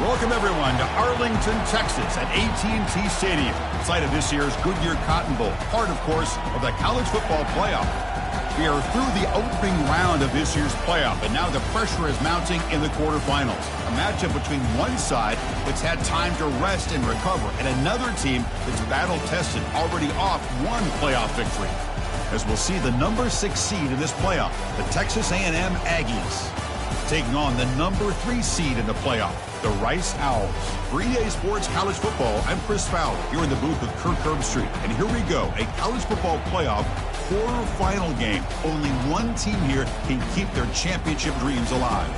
Welcome, everyone, to Arlington, Texas at AT&T Stadium, site of this year's Goodyear Cotton Bowl, part, of course, of the college football playoff. We are through the opening round of this year's playoff, and now the pressure is mounting in the quarterfinals. A matchup between one side that's had time to rest and recover, and another team that's battle-tested, already off one playoff victory. As we'll see the number 6 seed in this playoff, the Texas A&M Aggies, taking on the number 3 seed in the playoff, the Rice Owls. For EA Sports College Football, I'm Chris Fowler, here in the booth with Kirk Herbstreit. And here we go, a college football playoff quarterfinal game. Only one team here can keep their championship dreams alive.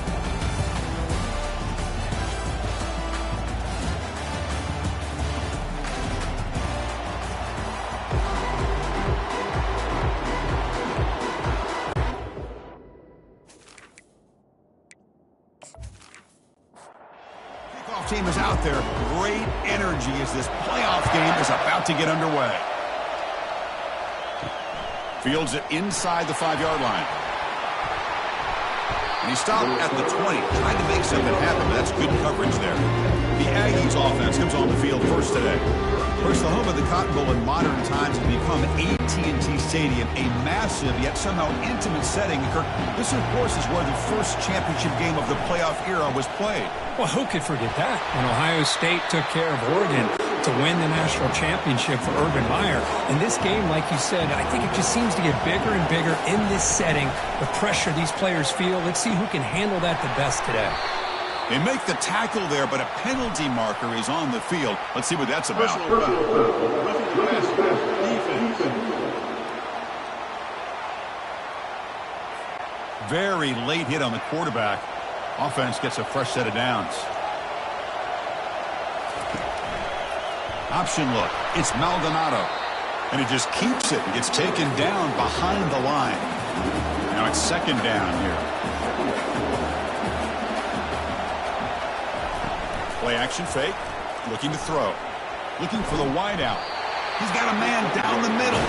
Team is out there. Great energy as this playoff game is about to get underway. Fields it inside the 5-yard line. And he stopped at the 20, trying to make something happen, but that's good coverage there. The Aggies offense comes on the field first today. First, the home of the Cotton Bowl in modern times has become AT&T Stadium, a massive yet somehow intimate setting. This, of course, is where the first championship game of the playoff era was played. Well, who could forget that? When Ohio State took care of Oregon to win the national championship for Urban Meyer. And this game, like you said, I think it just seems to get bigger and bigger in this setting. The pressure these players feel. Let's see who can handle that the best today. They make the tackle there, but a penalty marker is on the field. Let's see what that's about. Very late hit on the quarterback. Offense gets a fresh set of downs. Option look. It's Maldonado. And he just keeps it and gets taken down behind the line. Now it's second down here. Play action fake. Looking to throw. Looking for the wide out. He's got a man down the middle.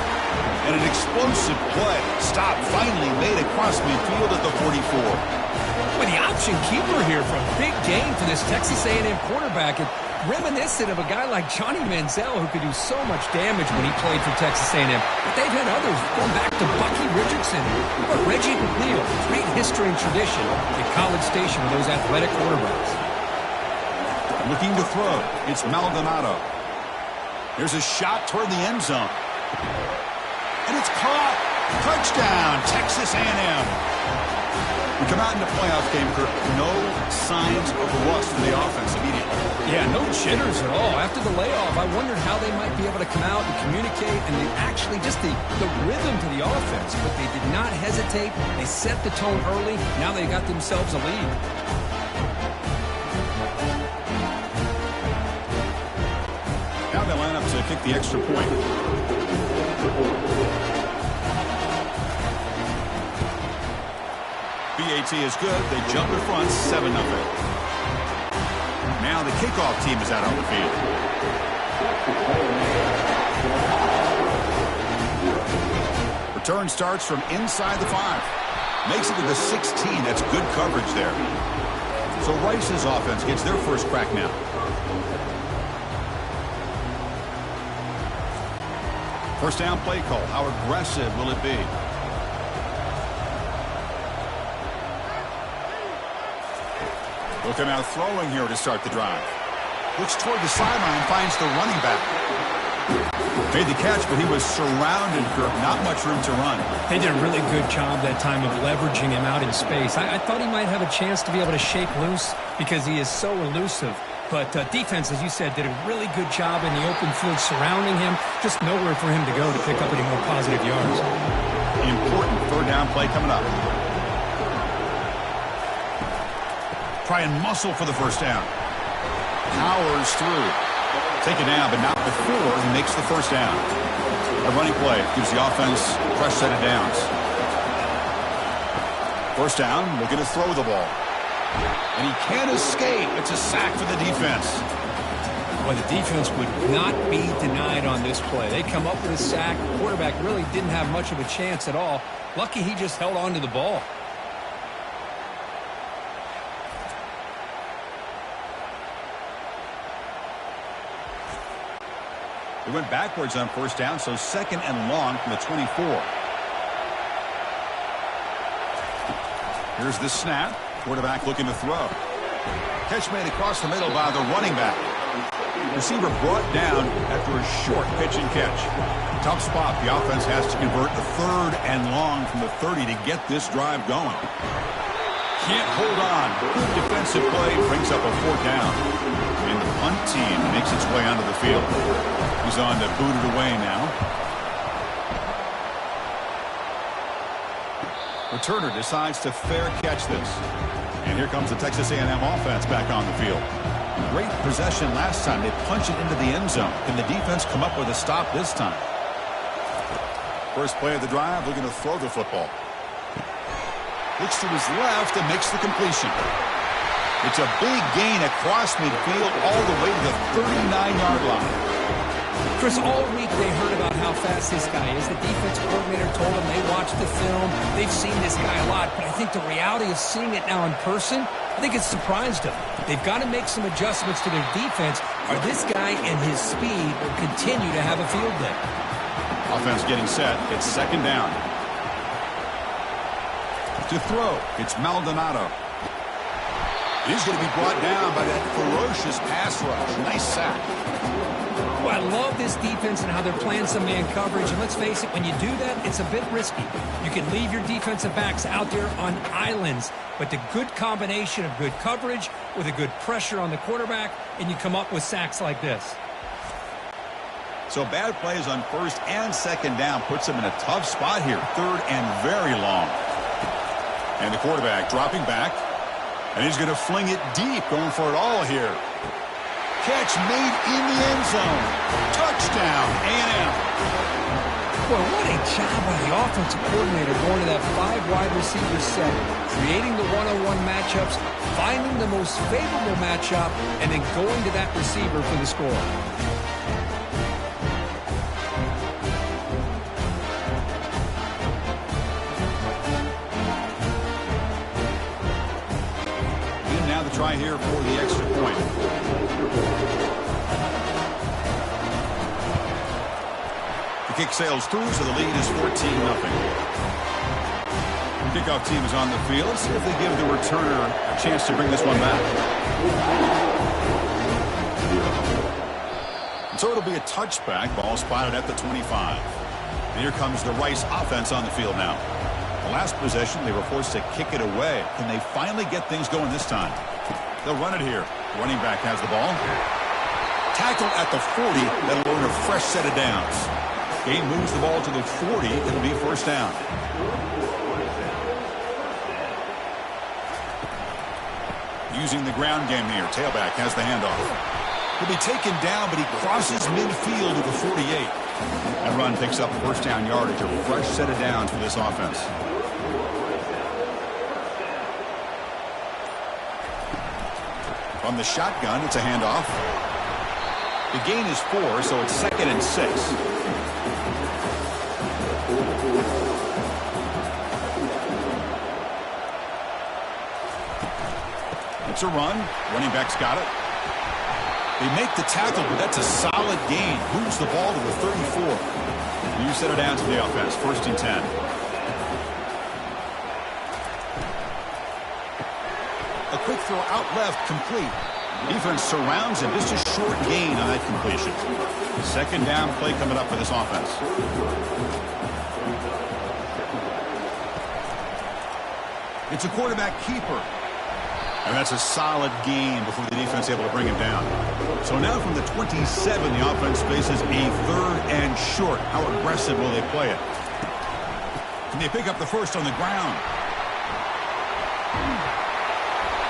And an explosive play. Stop finally made across midfield at the 44. Well, the option keeper here for a big game for this Texas A&M quarterback. It's reminiscent of a guy like Johnny Manziel who could do so much damage when he played for Texas A&M. But they've had others going back to Bucky Richardson or Reggie McNeil. Great history and tradition at College Station with those athletic quarterbacks. Looking to throw. It's Maldonado. There's a shot toward the end zone. And it's caught. Touchdown, Texas A&M. We come out in the playoff game, Kirk. No signs of rust for the offense immediately. Yeah, no jitters at all. After the layoff, I wondered how they might be able to come out and communicate and actually just the rhythm to the offense. But they did not hesitate. They set the tone early. Now they got themselves a lead. Now they line up to kick the extra point. BAT is good. They jump in front, 7-0. Now the kickoff team is out on the field. Return starts from inside the 5. Makes it to the 16. That's good coverage there. So Rice's offense gets their first crack now. First down play call. How aggressive will it be? Looking out throwing here to start the drive. Looks toward the sideline, finds the running back. Made the catch, but he was surrounded, Kirk. Not much room to run. They did a really good job that time of leveraging him out in space. I thought he might have a chance to be able to shake loose because he is so elusive. But defense, as you said, did a really good job in the open field surrounding him. Just nowhere for him to go to pick up any more positive yards. Important third down play coming up. Try and muscle for the first down. Powers through. Taken down, but not before he makes the first down. A running play gives the offense a fresh set of downs. First down, looking to throw the ball. And he can't escape. It's a sack for the defense. Well, the defense would not be denied on this play. They come up with a sack. The quarterback really didn't have much of a chance at all. Lucky he just held on to the ball. They went backwards on first down, so 2nd and long from the 24. Here's the snap. Quarterback looking to throw. Catch made across the middle by the running back. Receiver brought down after a short pitch and catch. Tough spot. The offense has to convert the 3rd and long from the 30 to get this drive going. Can't hold on. Good defensive play brings up a 4th down. And the punt team makes its way onto the field. He's on to boot it away now. Returner decides to fair catch this. And here comes the Texas A&M offense back on the field. Great possession last time. They punch it into the end zone. Can the defense come up with a stop this time? First play of the drive, looking to throw the football. Looks to his left and makes the completion. It's a big gain across midfield all the way to the 39-yard line. Chris, all week they heard about how fast this guy is. The defense coordinator told them they watched the film. They've seen this guy a lot. But I think the reality of seeing it now in person, I think it's surprised them. They've got to make some adjustments to their defense, or this guy and his speed will continue to have a field day. Offense getting set. It's 2nd down. To throw, it's Maldonado. He's going to be brought down by that ferocious pass rush. Nice sack. Well, I love this defense and how they're playing some man coverage. And let's face it, when you do that, it's a bit risky. You can leave your defensive backs out there on islands. But the good combination of good coverage with a good pressure on the quarterback, and you come up with sacks like this. So bad plays on 1st and 2nd down puts him in a tough spot here. 3rd and very long. And the quarterback dropping back. And he's going to fling it deep, going for it all here. Catch made in the end zone. Touchdown, A&M. Well, what a job by the offensive coordinator going to that 5-wide receiver set, creating the one-on-one matchups, finding the most favorable matchup, and then going to that receiver for the score. And now the try here for the extra point. The kick sails through, so the lead is 14-0. The kickoff team is on the field. See if they give the returner a chance to bring this one back. And so it'll be a touchback. Ball spotted at the 25. And here comes the Rice offense on the field now. The last possession, they were forced to kick it away. Can they finally get things going this time? They'll run it here. The running back has the ball. Tackled at the 40. That'll earn a fresh set of downs. Game moves the ball to the 40. It'll be 1st down. Using the ground game here. Tailback has the handoff. He'll be taken down, but he crosses midfield to the 48. That run picks up 1st down yardage. A fresh set of downs for this offense. From the shotgun, it's a handoff. The gain is 4, so it's 2nd and 6. It's a run. Running back's got it. They make the tackle, but that's a solid gain. Moves the ball to the 34. You set it down to the offense. 1st and 10. A quick throw out left, complete. Defense surrounds him. Just a short gain on that completion. 2nd down play coming up for this offense. It's a quarterback keeper. And that's a solid gain before the defense is able to bring him down. So now from the 27, the offense faces a 3rd and short. How aggressive will they play it? Can they pick up the first on the ground?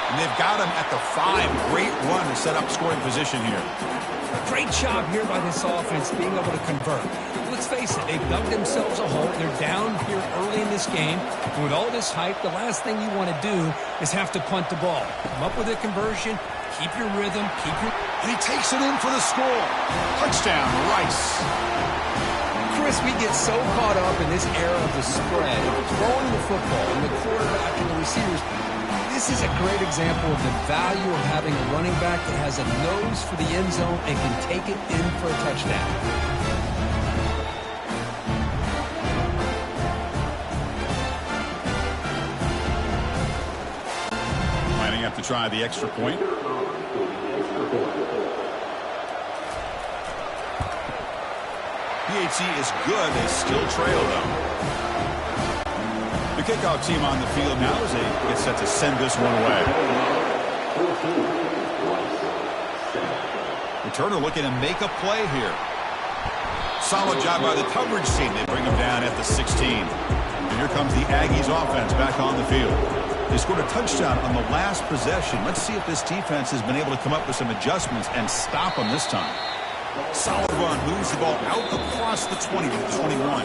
And they've got him at the 5. Great run to set up scoring position here. Great job here by this offense being able to convert. Let's face it, they've dug themselves a hole. They're down here early in this game. And with all this hype, the last thing you want to do is have to punt the ball. Come up with a conversion, keep your rhythm, And he takes it in for the score. Touchdown, Rice. Chris, we get so caught up in this era of the spread, of throwing the football, and the quarterback and the receivers. This is a great example of the value of having a running back that has a nose for the end zone and can take it in for a touchdown. Lining up to try the extra point. PAT is good. They still trail, though. The kickoff team on the field now as they get set to send this one away. Returner looking to make a play here. Solid job by the coverage team. They bring him down at the 16. And here comes the Aggies offense back on the field. They scored a touchdown on the last possession. Let's see if this defense has been able to come up with some adjustments and stop them this time. Solid run, moves the ball out across the 20 to the 21.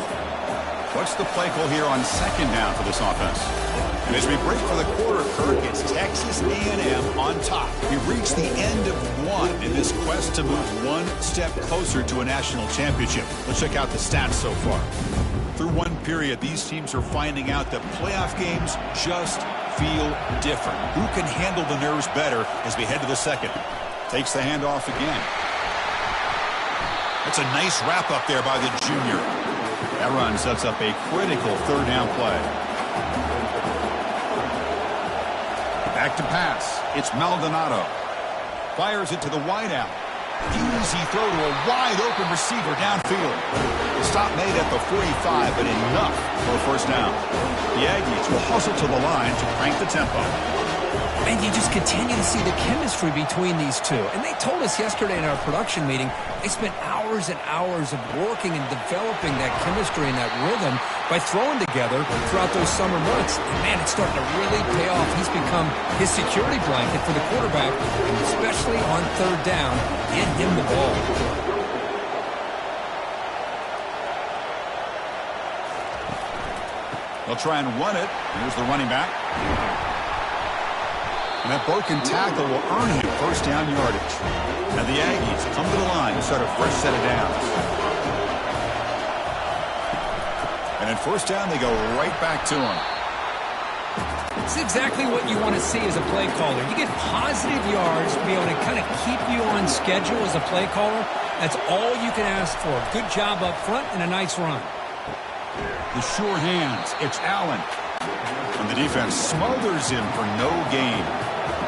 What's the play call here on second down for this offense? And as we break for the quarter, Kirk, it's Texas A&M on top. We reach the end of one in this quest to move one step closer to a national championship. Let's check out the stats so far. Through one period, these teams are finding out that playoff games just feel different. Who can handle the nerves better as we head to the second? Takes the handoff again. That's a nice wrap up there by the junior. That run sets up a critical third down play. Back to pass. It's Maldonado. Fires it to the wideout. Easy throw to a wide open receiver downfield. The stop made at the 45, but enough for a first down. The Aggies will hustle to the line to crank the tempo. And you just continue to see the chemistry between these two. And they told us yesterday in our production meeting, they spent hours and hours of working and developing that chemistry and that rhythm by throwing together throughout those summer months. And man, it's starting to really pay off. He's become his security blanket for the quarterback, and especially on third down, get him the ball. They'll try and run it. Here's the running back. And that broken tackle will earn him first down yardage. And the Aggies come to the line to start a fresh set of downs. And at first down, they go right back to him. It's exactly what you want to see as a play caller. You get positive yards to be able to kind of keep you on schedule as a play caller. That's all you can ask for. Good job up front and a nice run. The sure hands. It's Allen. And the defense smothers him for no gain.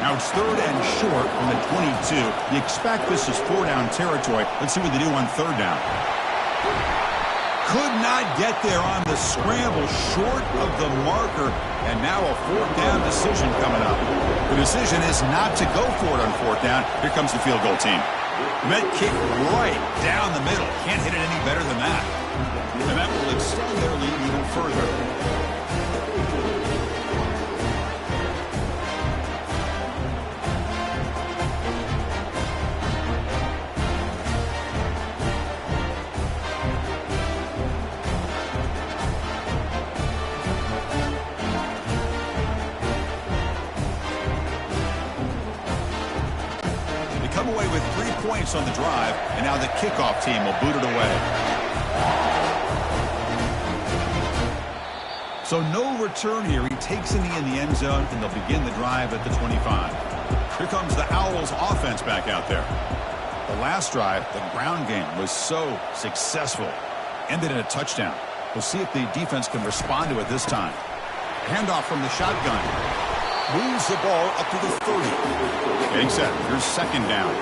Now it's third and short from the 22. You expect this is four-down territory. Let's see what they do on third down. Could not get there on the scramble, short of the marker. And now a fourth-down decision coming up. The decision is not to go for it on fourth down. Here comes the field goal team. Met kick right down the middle. Can't hit it any better than that. And that will extend their lead even further. Away with 3 points on the drive, and now the kickoff team will boot it away. So no return here. He takes it in the end zone, and they'll begin the drive at the 25. Here comes the Owls offense back out there. The last drive, the ground game was so successful. Ended in a touchdown. We'll see if the defense can respond to it this time. Handoff from the shotgun. Moves the ball up to the 30. Getting set. Here's second down.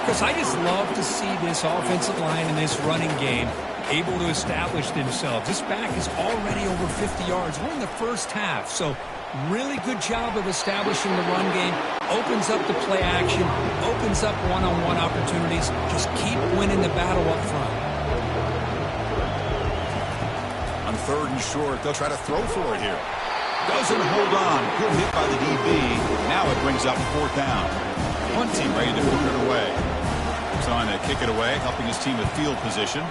Because I just love to see this offensive line in this running game able to establish themselves. This back is already over 50 yards. We're in the first half, so really good job of establishing the run game. Opens up the play action, opens up one-on-one opportunities. Just keep winning the battle up front. On third and short, they'll try to throw for it here. Doesn't hold on. Good hit by the DB. Now it brings up fourth down. Punt team ready to boot it away. He's on to kick it away, helping his team with field position.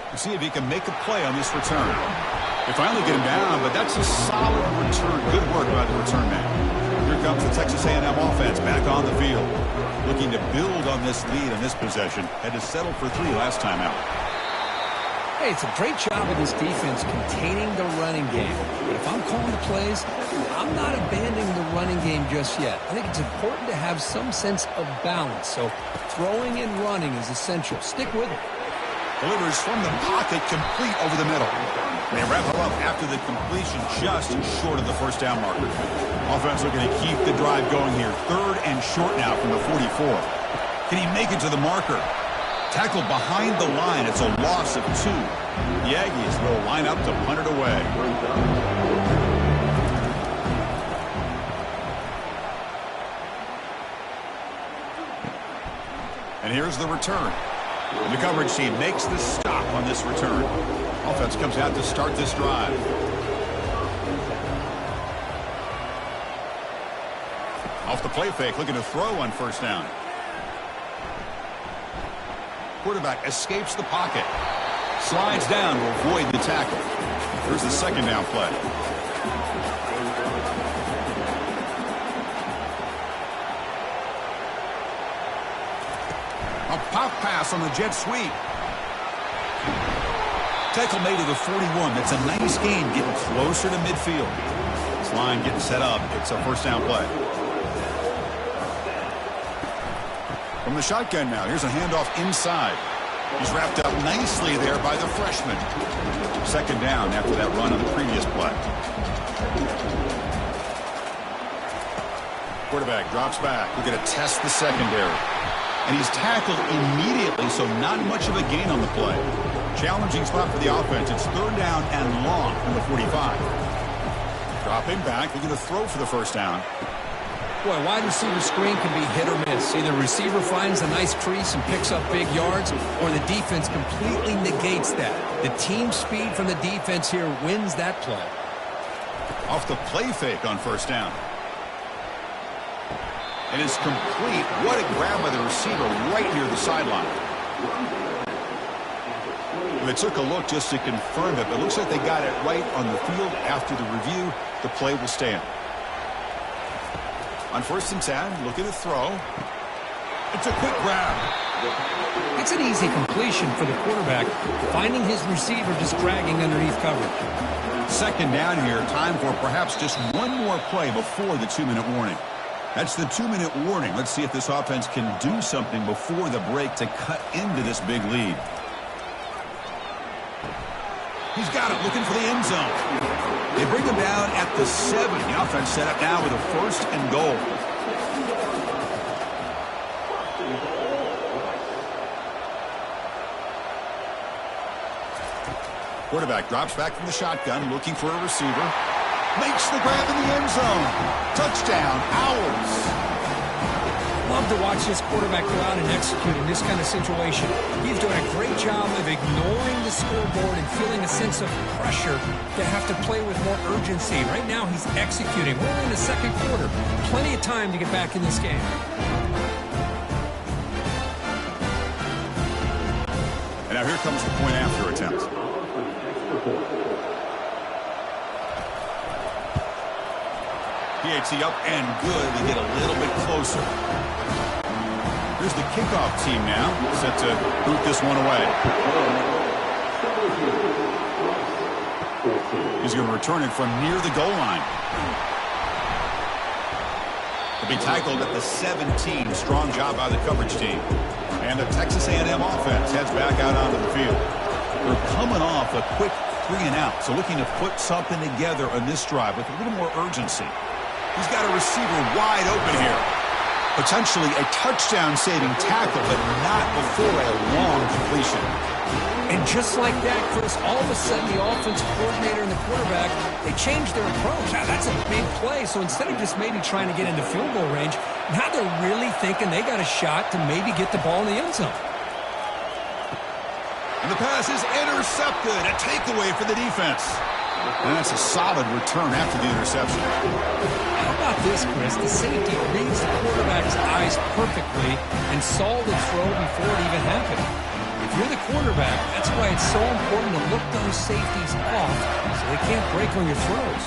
We'll see if he can make a play on this return. They finally get him down, but that's a solid return. Good work by the return man. Here comes the Texas A&M offense back on the field. Looking to build on this lead in this possession. Had to settle for 3 last time out. Hey, it's a great job of this defense containing the running game. But if I'm calling the plays, I'm not abandoning the running game just yet. I think it's important to have some sense of balance. So throwing and running is essential. Stick with it. Delivers from the pocket, complete over the middle. They wrap him up after the completion, just short of the first down marker. Offense looking to keep the drive going here. 3rd and short now from the 44. Can he make it to the marker? Tackled behind the line. It's a loss of 2. The Aggies will line up to punt it away. And here's the return. And the coverage team makes the stop on this return. Offense comes out to start this drive. Off the play fake, looking to throw on first down. Quarterback escapes the pocket. Slides down to avoid the tackle. Here's the second down play. A pop pass on the jet sweep. Tackle made to the 41. That's a nice gain, getting closer to midfield. This line getting set up. It's a first down play. From the shotgun now, here's a handoff inside. He's wrapped up nicely there by the freshman. Second down after that run on the previous play. Quarterback drops back. We're going to test the secondary. And he's tackled immediately, so not much of a gain on the play. Challenging spot for the offense. It's 3rd down and long from the 45. Dropping back. They're going to throw for the first down. Boy, wide receiver screen can be hit or miss. Either receiver finds a nice crease and picks up big yards, or the defense completely negates that. The team speed from the defense here wins that play. Off the play fake on first down. And it's complete. What a grab by the receiver right near the sideline. They took a look just to confirm it, but it looks like they got it right on the field. After the review, the play will stand. On 1st and 10, looking to throw. It's a quick grab. It's an easy completion for the quarterback, finding his receiver just dragging underneath coverage. Second down here, time for perhaps just one more play before the 2-minute warning. That's the 2-minute warning. Let's see if this offense can do something before the break to cut into this big lead. He's got it, looking for the end zone. They bring him down at the 7. The offense set up now with a 1st and goal. Quarterback drops back from the shotgun, looking for a receiver. Makes the grab in the end zone. Touchdown, Owls. Love to watch this quarterback go out and execute in this kind of situation. He's doing a great job of ignoring the scoreboard and feeling a sense of pressure to have to play with more urgency. Right now, he's executing. We're in the second quarter. Plenty of time to get back in this game. And now here comes the point after attempt. PAT up and good. They get a little bit closer. Here's the kickoff team now, set to boot this one away. He's going to return it from near the goal line. He'll be tackled at the 17. Strong job by the coverage team. And the Texas A&M offense heads back out onto the field. They're coming off a quick 3-and-out, so looking to put something together on this drive with a little more urgency. He's got a receiver wide open here. Potentially a touchdown-saving tackle, but not before a long completion. And just like that, Chris, all of a sudden the offensive coordinator and the quarterback, they changed their approach. Now, that's a big play. So instead of just maybe trying to get into field goal range, now they're really thinking they got a shot to maybe get the ball in the end zone. And the pass is intercepted. A takeaway for the defense. And that's a solid return after the interception. How about this, Chris? The safety reads the quarterback's eyes perfectly and saw the throw before it even happened. If you're the quarterback, that's why it's so important to look those safeties off so they can't break on your throws.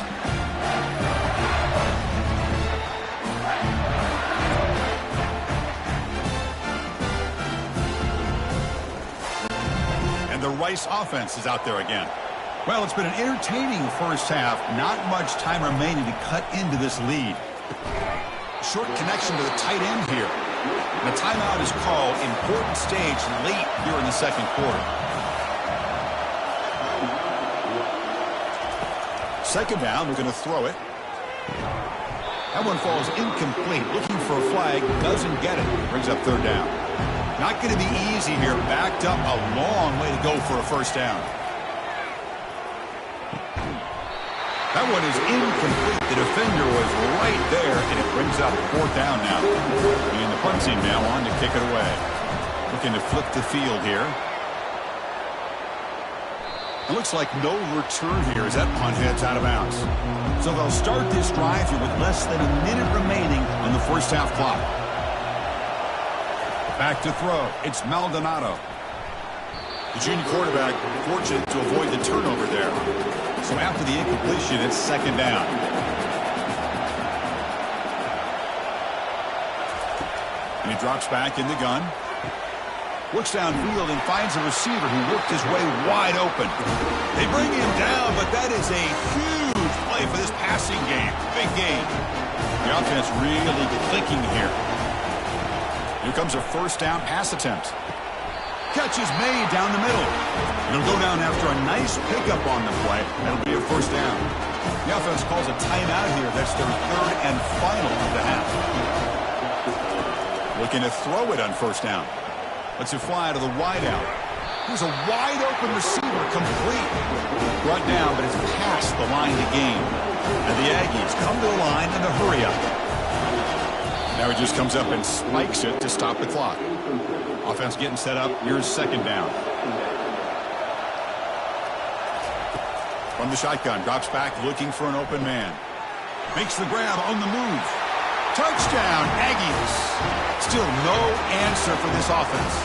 And And the Rice offense is out there again. Well, it's been an entertaining first half. Not much time remaining to cut into this lead. Short connection to the tight end here. And the timeout is called. Important stage late here in the second quarter. Second down, we're going to throw it. That one falls incomplete. Looking for a flag, doesn't get it. Brings up third down. Not going to be easy here. Backed up a long way to go for a first down. That one is incomplete. The defender was right there, and it brings up fourth down now. And the punt team now on to kick it away. Looking to flip the field here. It looks like no return here as that punt heads out of bounds. So they'll start this drive here with less than a minute remaining on the first half clock. Back to throw. It's Maldonado. The junior quarterback fortunate to avoid the turnover there. So after the incompletion, it's second down. And he drops back in the gun. Looks downfield and finds a receiver who worked his way wide open. They bring him down, but that is a huge play for this passing game. Big game. The offense really clicking here. Here comes a first down pass attempt. Catch is made down the middle. It'll go down after a nice pickup on the play. That'll be a first down. The offense calls a timeout here. That's their third and final of the half. Looking to throw it on first down. Lets it fly to the wideout. Here's a wide-open receiver, complete. Brought down, but it's past the line to gain. And the Aggies come to the line in a hurry-up. Now he just comes up and spikes it to stop the clock. Offense getting set up. Here's second down. From the shotgun, drops back, looking for an open man. Makes the grab on the move. Touchdown, Aggies. Still no answer for this offense.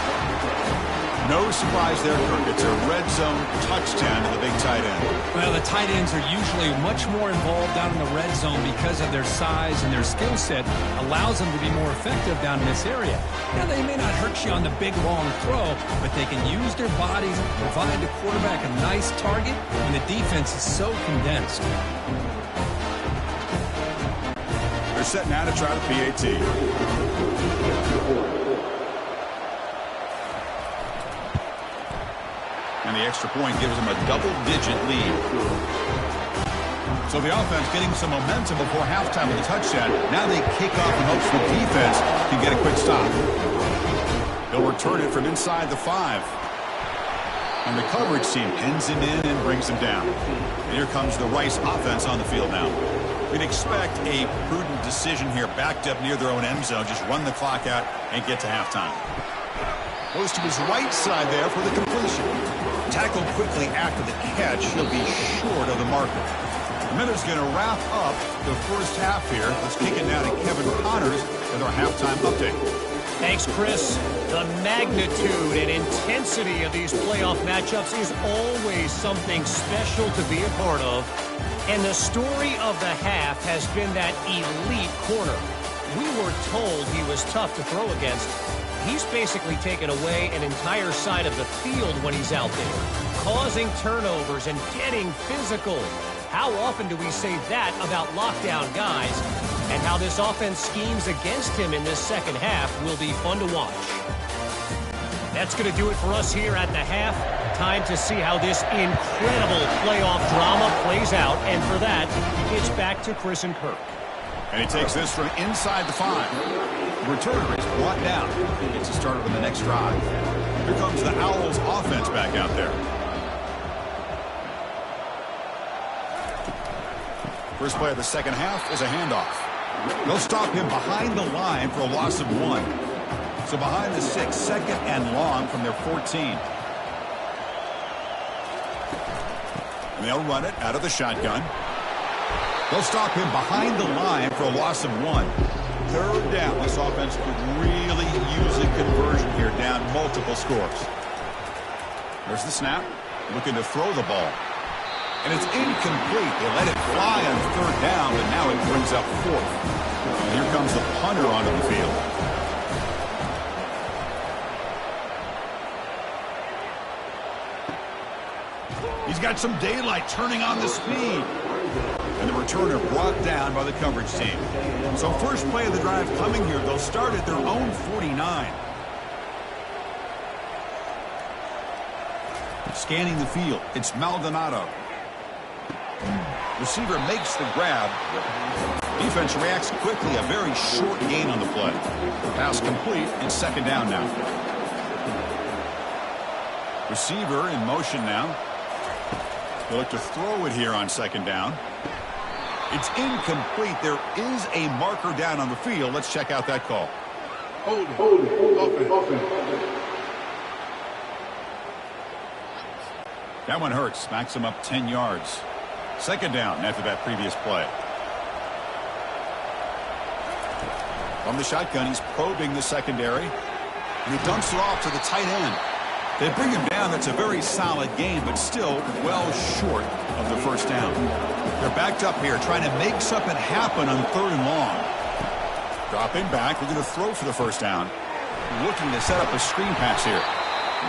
No surprise there, Kirk. It's a red zone touchdown to the big tight end. Well, the tight ends are usually much more involved down in the red zone because of their size and their skill set allows them to be more effective down in this area. Now, they may not hurt you on the big, long throw, but they can use their bodies and provide the quarterback a nice target when the defense is so condensed. They're set now to try the PAT. And the extra point gives them a double-digit lead. So the offense getting some momentum before halftime with a touchdown. Now they kick off in hopes the defense can get a quick stop. They'll return it from inside the 5. And the coverage team pins him in and brings him down. And here comes the Rice offense on the field now. We'd expect a prudent decision here, backed up near their own end zone. Just run the clock out and get to halftime. Goes to his right side there for the completion. Tackled quickly after the catch. He'll be short of the marker. The minute's going to wrap up the first half here. Let's kick it now to Kevin Connors with our halftime update. Thanks, Chris. The magnitude and intensity of these playoff matchups is always something special to be a part of. And the story of the half has been that elite corner. We were told he was tough to throw against. He's basically taken away an entire side of the field when he's out there, causing turnovers and getting physical. How often do we say that about lockdown guys? And how this offense schemes against him in this second half will be fun to watch. That's going to do it for us here at the half. Time to see how this incredible playoff drama plays out. And for that, it's back to Chris and Kirk. And he takes this from inside the 5. Returner is brought down. Gets a started on the next drive. Here comes the Owls offense back out there. First play of the second half is a handoff. They'll stop him behind the line for a loss of 1. So behind the 6, second and long from their 14. And they'll run it out of the shotgun. They'll stop him behind the line for a loss of 1. Third down. This offense could really use a conversion here, down multiple scores. There's the snap. Looking to throw the ball. And it's incomplete. They let it fly on third down, but now it brings up 4th. And here comes the punter onto the field. He's got some daylight, turning on the speed. And the returner brought down by the coverage team. So first play of the drive coming here. They'll start at their own 49. Scanning the field. It's Maldonado. Receiver makes the grab. Defense reacts quickly. A very short gain on the play. Pass complete. It's second down now. Receiver in motion now. They'll look to throw it here on second down. It's incomplete. There is a marker down on the field. Let's check out that call. Hold it. That one hurts. Smacks him up 10 yards. Second down after that previous play. From the shotgun, he's probing the secondary. And he dumps it off to the tight end. They bring him down. That's a very solid gain, but still well short of the first down. They're backed up here, trying to make something happen on third and long. Dropping back. They're going to throw for the first down. Looking to set up a screen pass here.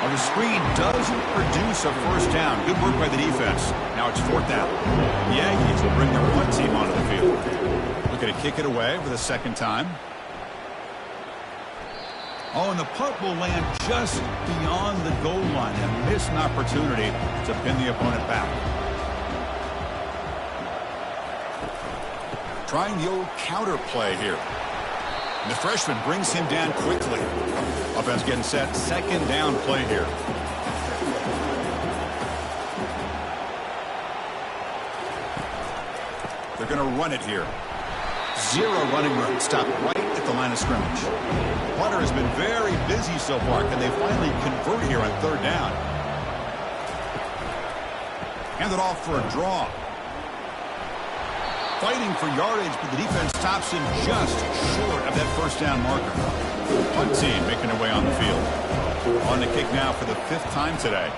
Well, the screen doesn't produce a first down. Good work by the defense. Now it's fourth down. The Yankees will bring their punt team onto the field. Looking to kick it away for the second time. Oh, and the punt will land just beyond the goal line and miss an opportunity to pin the opponent back. Trying the old counter play here. And the freshman brings him down quickly. Offense getting set. Second down play here. They're going to run it here. Zero running room. Stop right at the line of scrimmage. Punter has been very busy so far. Can they finally convert here on third down? Hand it off for a draw. Fighting for yardage, but the defense stops him just short of that first down marker. Punt team making their way on the field. On the kick now for the fifth time today.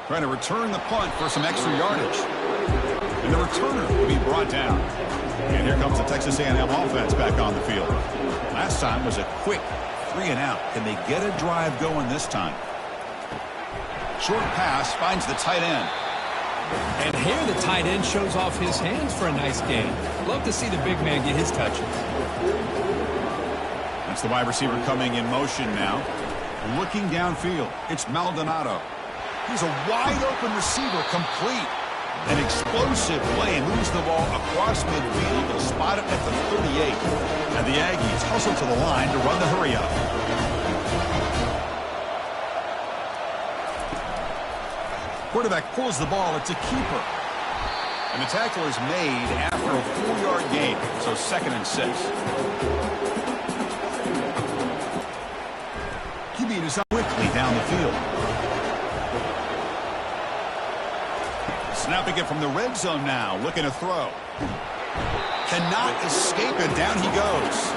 Trying to return the punt for some extra yardage. And the returner will be brought down. And here comes the Texas A&M offense back on the field. Last time was a quick 3 and out. Can they get a drive going this time? Short pass finds the tight end. And here the tight end shows off his hands for a nice gain. Love to see the big man get his touches. That's the wide receiver coming in motion now. Looking downfield. It's Maldonado. He's a wide-open receiver, complete. An explosive play and moves the ball across midfield. They'll spot it at the 38. And the Aggies hustle to the line to run the hurry-up. Quarterback pulls the ball. It's a keeper. And the tackle is made after a 4-yard gain. So second and 6. QB is up quickly down the field. Snapping it from the red zone now. Looking to throw. Cannot escape it. Down he goes.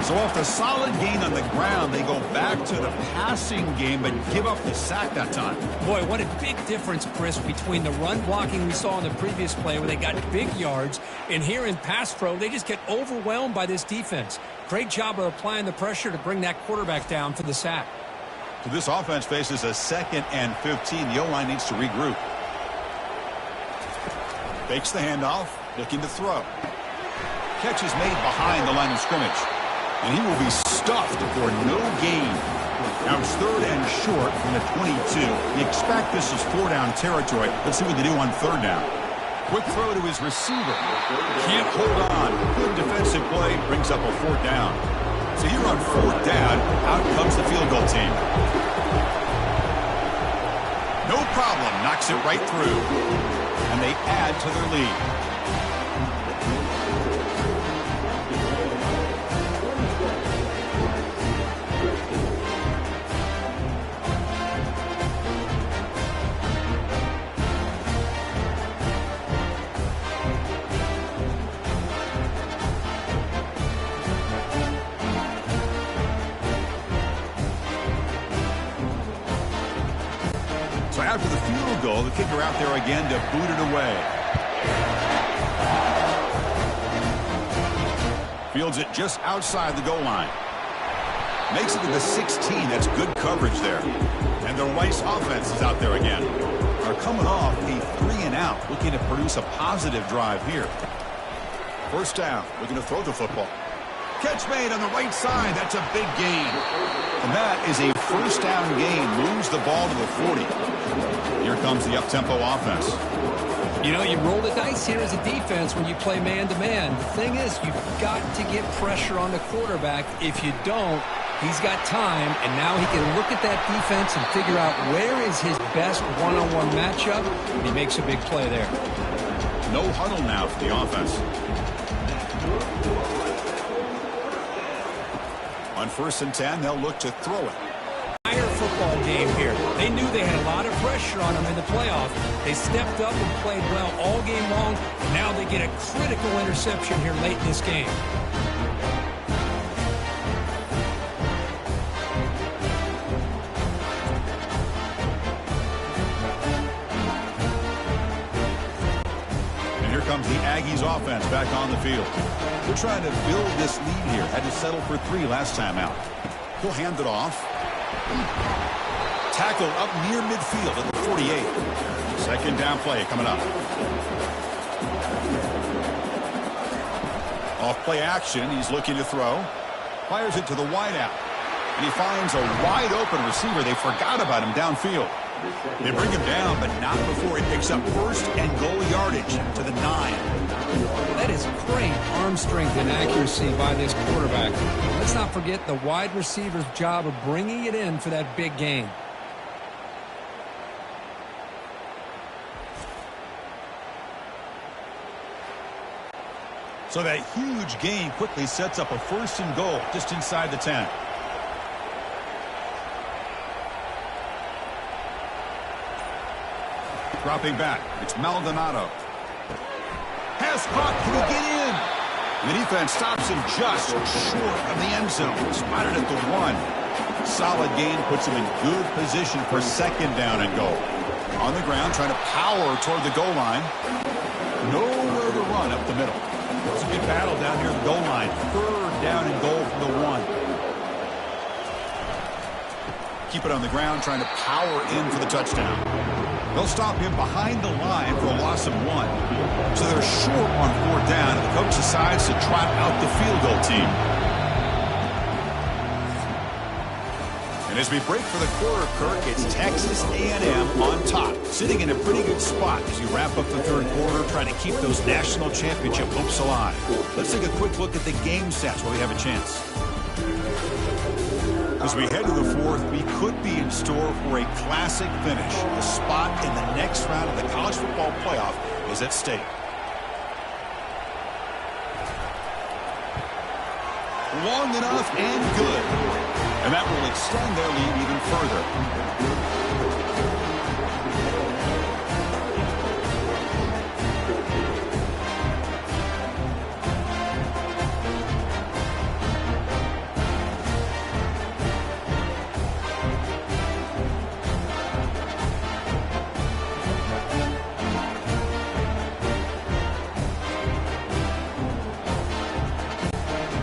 So off the solid gain on the ground, they go back to the passing game, but give up the sack that time. Boy, what a big difference, Chris, between the run blocking we saw in the previous play where they got big yards, and here in pass pro, they just get overwhelmed by this defense. Great job of applying the pressure to bring that quarterback down for the sack. So this offense faces a 2nd and 15. The O-line needs to regroup. Fakes the handoff, looking to throw. Catch is made behind the line of scrimmage. And he will be stuffed for no gain. Now it's 3rd and short from the 22. You expect this is 4-down territory. Let's see what they do on 3rd down. Quick throw to his receiver. Can't hold on. Good defensive play. Brings up a 4th down. So here on 4th down, out comes the field goal team. No problem. Knocks it right through. And they add to their lead. After the field goal, the kicker out there again to boot it away. Fields it just outside the goal line. Makes it to the 16. That's good coverage there. And the Rice offense is out there again. They're coming off a 3-and-out, looking to produce a positive drive here. First down, looking to throw the football. Catch made on the right side. That's a big gain. And that is a first down gain. Moves the ball to the 40. Here comes the up-tempo offense. You know, you roll the dice here as a defense when you play man-to-man. The thing is, you've got to get pressure on the quarterback. If you don't, he's got time, and now he can look at that defense and figure out where is his best one-on-one matchup, and he makes a big play there. No huddle now for the offense. On 1st and 10, they'll look to throw it. Football game here. They knew they had a lot of pressure on them in the playoff. They stepped up and played well all game long. Now they get a critical interception here late in this game. And here comes the Aggies offense back on the field. They're trying to build this lead here. Had to settle for 3 last time out. He'll hand it off. Tackled up near midfield at the 48. Second down play coming up. Off play action. He's looking to throw. Fires it to the wideout. And he finds a wide open receiver. They forgot about him downfield. They bring him down, but not before he picks up first and goal yardage to the 9. That is great arm strength and accuracy by this quarterback. Let's not forget the wide receiver's job of bringing it in for that big gain. So that huge gain quickly sets up a 1st and goal just inside the 10. Dropping back. It's Maldonado. Pass caught. Can he get in? The defense stops him just short of the end zone. Spotted at the 1. Solid gain puts him in good position for 2nd down and goal. On the ground, trying to power toward the goal line. Nowhere to run up the middle. It's a big battle down here at the goal line. 3rd down and goal from the 1. Keep it on the ground, trying to power in for the touchdown. They'll stop him behind the line for a loss of 1. So they're short on 4th down, and the coach decides to trot out the field goal team. And as we break for the quarter, Kirk, it's Texas A&M on top, sitting in a pretty good spot as you wrap up the 3rd quarter, trying to keep those national championship hopes alive. Let's take a quick look at the game stats while we have a chance. As we head to the 4th, we could be in store for a classic finish. The spot in the next round of the college football playoff is at stake. Long enough and good. And that will extend their lead even further.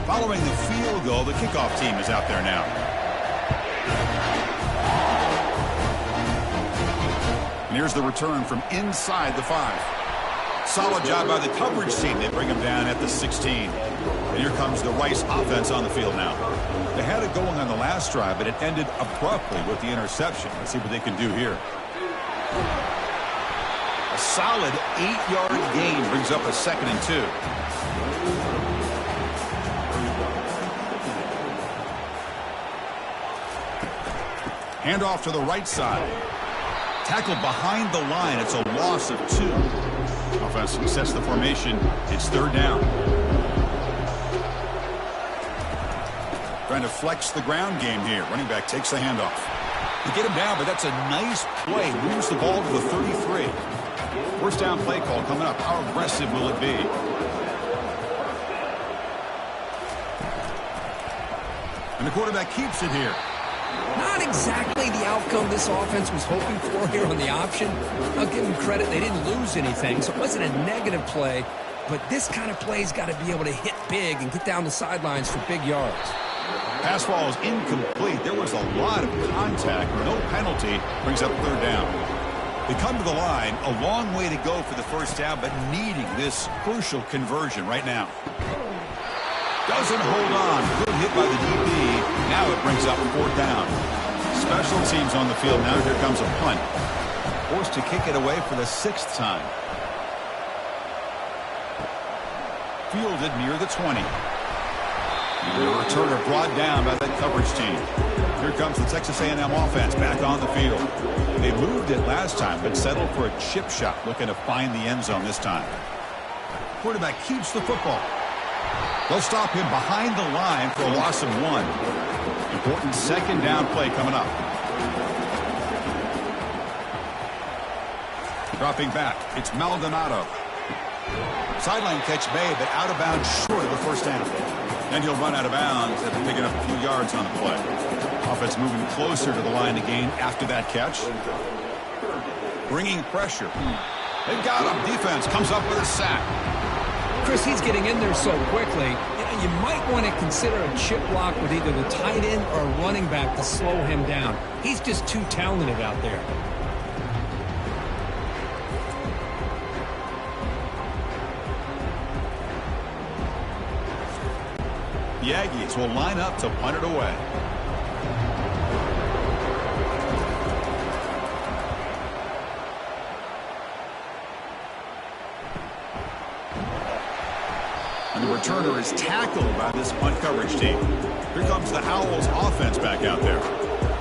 Following the field goal, the kickoff team is out there now. And here's the return from inside the 5. Solid job by the coverage team. They bring him down at the 16. And here comes the Rice offense on the field now. They had it going on the last drive, but it ended abruptly with the interception. Let's see what they can do here. A solid 8-yard gain brings up a 2nd and 2. Handoff to the right side. Tackled behind the line. It's a loss of 2. Offense sets the formation. It's 3rd down. Trying to flex the ground game here. Running back takes the handoff. They get him down, but that's a nice play. Moves the ball to the 33. First down play call coming up. How aggressive will it be? And the quarterback keeps it here. Not exactly the outcome this offense was hoping for here on the option. I'll give them credit. They didn't lose anything, so it wasn't a negative play. But this kind of play's got to be able to hit big and get down the sidelines for big yards. Pass ball is incomplete. There was a lot of contact. No penalty. Brings up third down. They come to the line. A long way to go for the first down, but needing this crucial conversion right now. Doesn't hold on. Good hit by the DB. Now it brings up fourth down. Special teams on the field. Now here comes a punt. Forced to kick it away for the sixth time. Fielded near the 20. The returner brought down by that coverage team. Here comes the Texas A&M offense back on the field. They moved it last time, but settled for a chip shot, looking to find the end zone this time. Quarterback keeps the football. They'll stop him behind the line for a loss of 1. Important second down play coming up. Dropping back, it's Maldonado. Sideline catch made, but out of bounds short of the first down. Then he'll run out of bounds after picking up a few yards on the play. Offense moving closer to the line to gain after that catch. Bringing pressure. They've got him. Defense comes up with a sack. Chris, he's getting in there so quickly. You might want to consider a chip block with either the tight end or a running back to slow him down. He's just too talented out there. The Aggies will line up to punt it away. And the returner is tackled by this punt coverage team. Here comes the Owls offense back out there.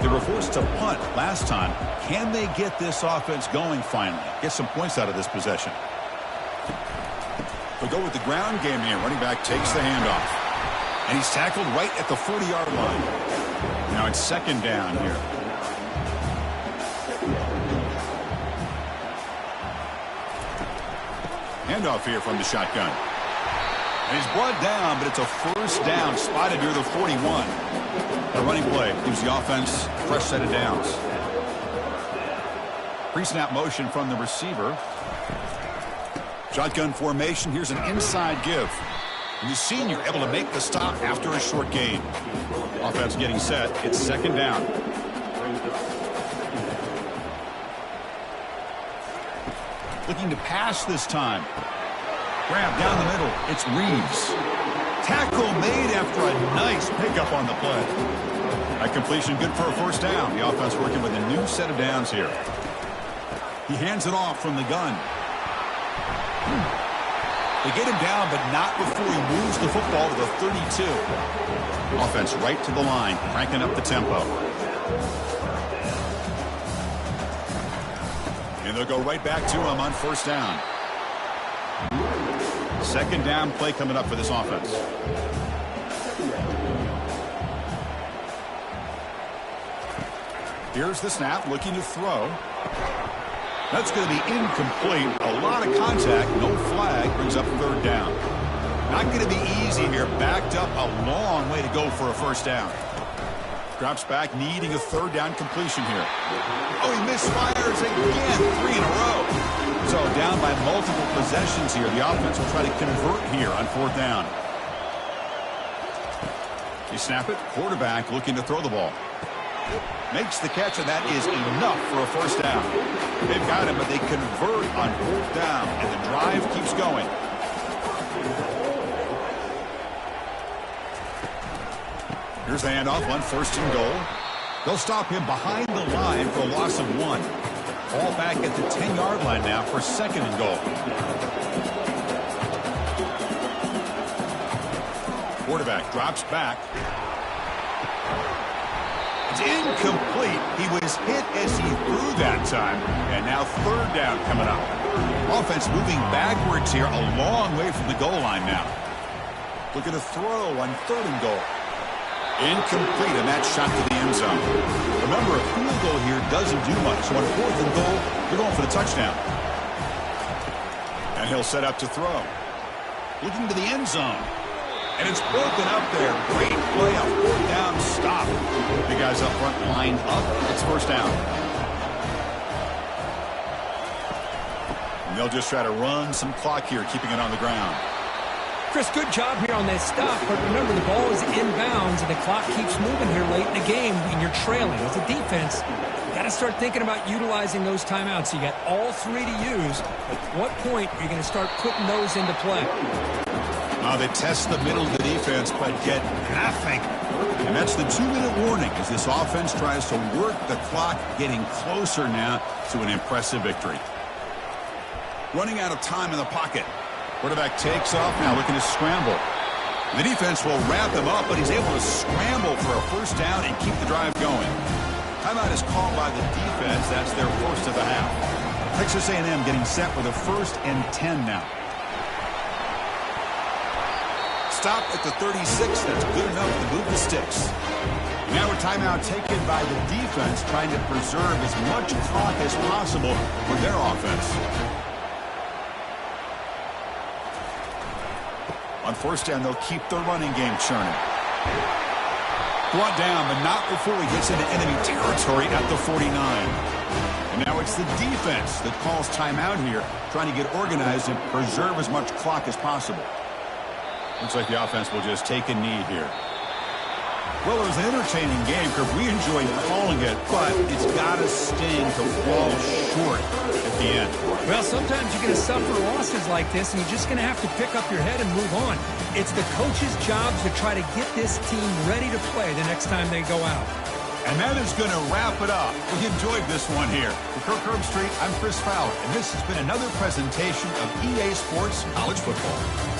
They were forced to punt last time. Can they get this offense going finally? Get some points out of this possession. They'll go with the ground game here. Running back takes the handoff. And he's tackled right at the 40-yard line. Now it's second down here. Handoff here from the shotgun. And he's brought down, but it's a first down spotted near the 41. The running play gives the offense a fresh set of downs. Pre-snap motion from the receiver. Shotgun formation. Here's an inside give. And the senior able to make the stop after a short gain. Offense getting set. It's second down. Looking to pass this time. Grab down the middle. It's Reeves. Tackle made after a nice pickup on the play. That completion good for a first down. The offense working with a new set of downs here. He hands it off from the gun. They get him down, but not before he moves the football to the 32. Offense right to the line, cranking up the tempo. And they'll go right back to him on first down. Second down play coming up for this offense. Here's the snap, looking to throw. That's going to be incomplete. A lot of contact, no flag, brings up third down. Not going to be easy here. Backed up a long way to go for a first down. Drops back, needing a third down completion here. Oh, he misfires again, 3 in a row. So down by multiple possessions here. The offense will try to convert here on fourth down. You snap it. Quarterback looking to throw the ball. Makes the catch, and that is enough for a first down. They've got him, but they convert on fourth down, and the drive keeps going. Here's the handoff on first and goal. They'll stop him behind the line for a loss of 1. Ball back at the 10-yard line now for second and goal. Quarterback drops back. It's incomplete. He was hit as he threw that time. And now third down coming up. Offense moving backwards here, a long way from the goal line now. Looking to throw on third and goal. Incomplete, and that shot to the end zone. Remember, a field goal here doesn't do much. So on fourth and goal, they're going for the touchdown. And he'll set up to throw. Looking to the end zone. And it's broken up there. Great play, a fourth down stop. The guys up front lined up. It's first down. And they'll just try to run some clock here, keeping it on the ground. Chris, good job here on that stop, but remember the ball is inbounds and the clock keeps moving here late in the game and you're trailing. As a defense, you got to start thinking about utilizing those timeouts. You got all three to use. At what point are you going to start putting those into play? They test the middle of the defense, but get nothing. And that's the 2-minute warning as this offense tries to work the clock, getting closer now to an impressive victory. Running out of time in the pocket. Quarterback takes off now, looking to scramble. The defense will wrap him up, but he's able to scramble for a first down and keep the drive going. Timeout is called by the defense. That's their first of the half. Texas A&M getting set for the 1st and 10 now. Stop at the 36. That's good enough to move the sticks. Now a timeout taken by the defense, trying to preserve as much clock as possible for their offense. On first down, they'll keep the running game churning. Brought down, but not before he gets into enemy territory at the 49. And now it's the defense that calls timeout here, trying to get organized and preserve as much clock as possible. Looks like the offense will just take a knee here. Well, it was an entertaining game because we enjoyed calling it, but it's got to sting to fall short at the end. Well, sometimes you're going to suffer losses like this, and you're just going to have to pick up your head and move on. It's the coach's job to try to get this team ready to play the next time they go out. And that is going to wrap it up. We enjoyed this one here. For Kirk Herbstreit, I'm Chris Fowler, and this has been another presentation of EA Sports College Football.